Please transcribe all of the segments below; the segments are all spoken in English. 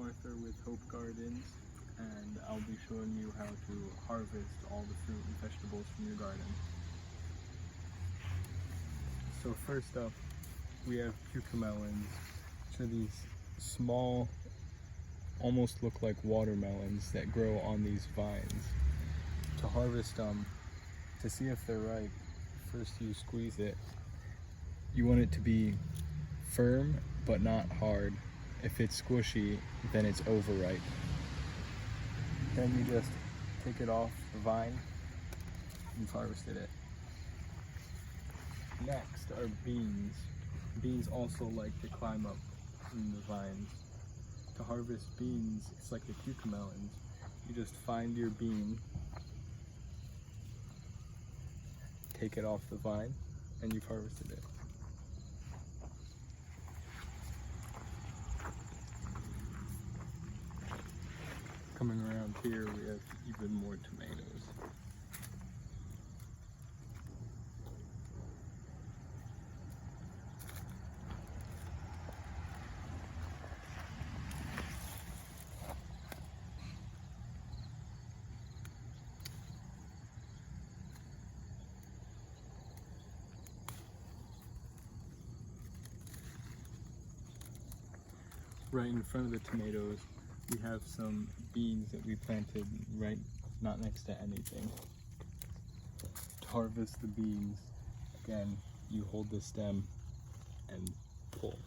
Arthur with Hope Gardens, and I'll be showing you how to harvest all the fruit and vegetables from your garden. So first up, we have cucamelons, which are these small, almost look like watermelons that grow on these vines. To harvest them, to see if they're ripe, first you squeeze it. You want it to be firm but not hard. If it's squishy, then it's overripe. Then you just take it off the vine. You've harvested it. Next are beans. Beans also like to climb up in the vines. To harvest beans, it's like the cucamelons. You just find your bean, take it off the vine, and you've harvested it. Coming around here, we have even more tomatoes. Right in front of the tomatoes, we have some beans that we planted right not next to anything. To harvest the beans, again, you hold the stem and pull.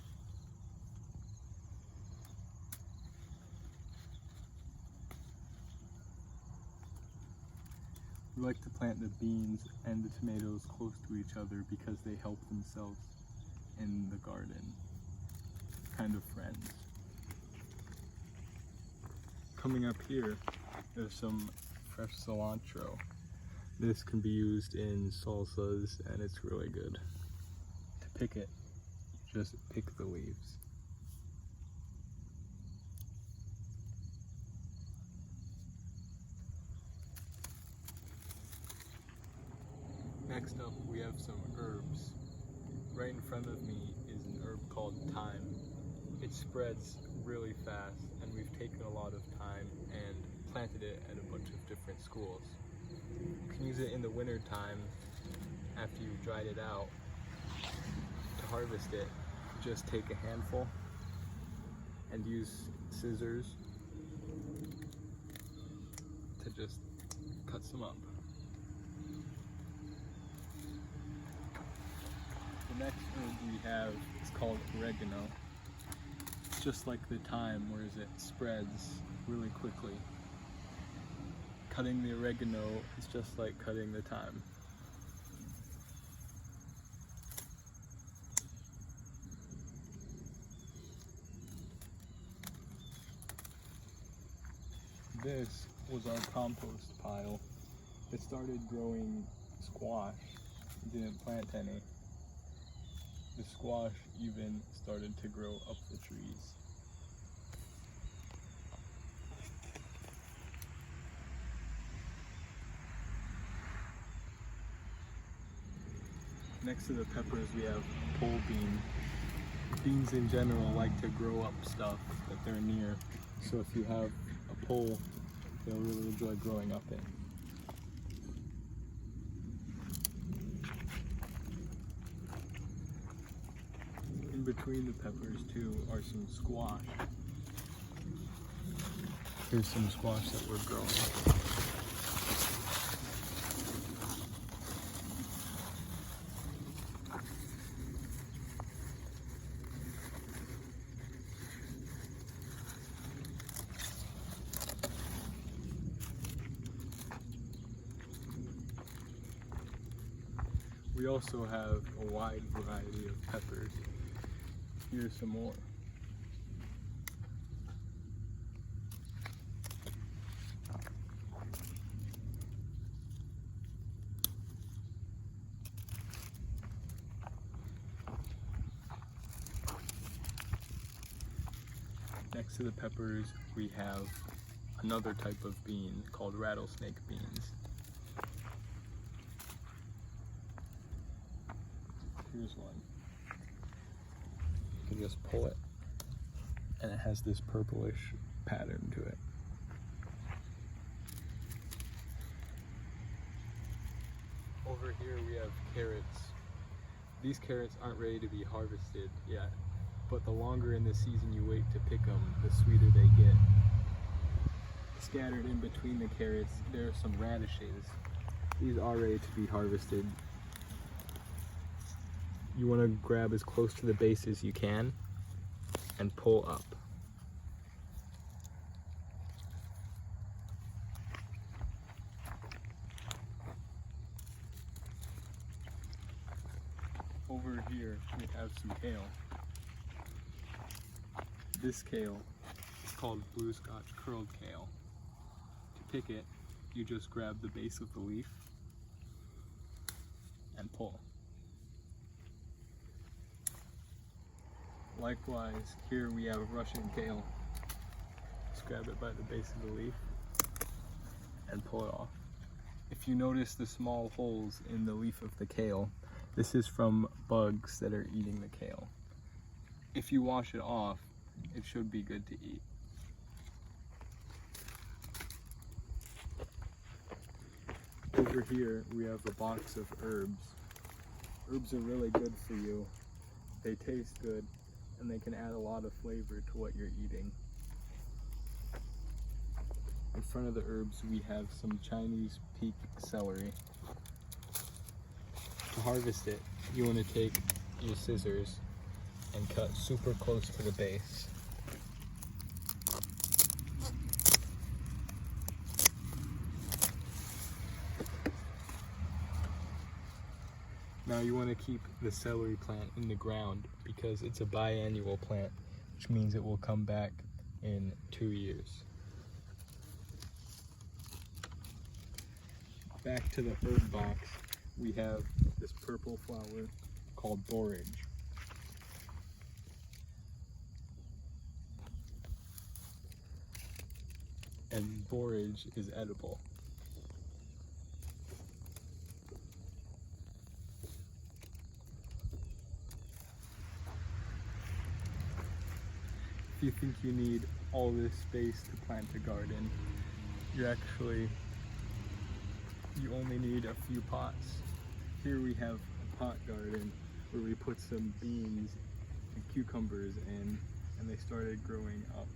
We like to plant the beans and the tomatoes close to each other because they help themselves in the garden, kind of friends. Coming up here, there's some fresh cilantro. This can be used in salsas and it's really good. To pick it, just pick the leaves. Next up, we have some herbs. Right in front of me is an herb called thyme. It spreads really fast, and we've taken a lot of time and planted it at a bunch of different schools. You can use it in the winter time after you've dried it out. To harvest it, just take a handful and use scissors to just cut some up. The next herb we have is called oregano. Just like the thyme, whereas it spreads really quickly. Cutting the oregano is just like cutting the thyme. This was our compost pile. It started growing squash. We didn't plant any. The squash even started to grow up the trees. Next to the peppers we have pole bean. Beans in general like to grow up stuff that they're near, so if you have a pole, they'll really enjoy growing up in. In between the peppers too are some squash. Here's some squash that we're growing. We also have a wide variety of peppers. Here's some more. Next to the peppers, we have another type of bean called rattlesnake beans. Here's one. You can just pull it and it has this purplish pattern to it. Over here we have carrots. These carrots aren't ready to be harvested yet, but the longer in the season you wait to pick them, the sweeter they get. Scattered in between the carrots, there are some radishes. These are ready to be harvested. You want to grab as close to the base as you can and pull up. Over here we have some kale. This kale is called blue Scotch curled kale. To pick it, you just grab the base of the leaf and pull. Likewise, here we have Russian kale. Just grab it by the base of the leaf and pull it off. If you notice the small holes in the leaf of the kale, this is from bugs that are eating the kale. If you wash it off, it should be good to eat. Over here we have a box of herbs. Herbs are really good for you. They taste good and they can add a lot of flavor to what you're eating. In front of the herbs we have some Chinese peak celery. To harvest it, you want to take your scissors and cut super close to the base. Now you want to keep the celery plant in the ground because it's a biannual plant, which means it will come back in 2 years. Back to the herb box, we have this purple flower called borage. And borage is edible. If you think you need all this space to plant a garden, you only need a few pots. Here we have a pot garden where we put some beans and cucumbers in, and they started growing up.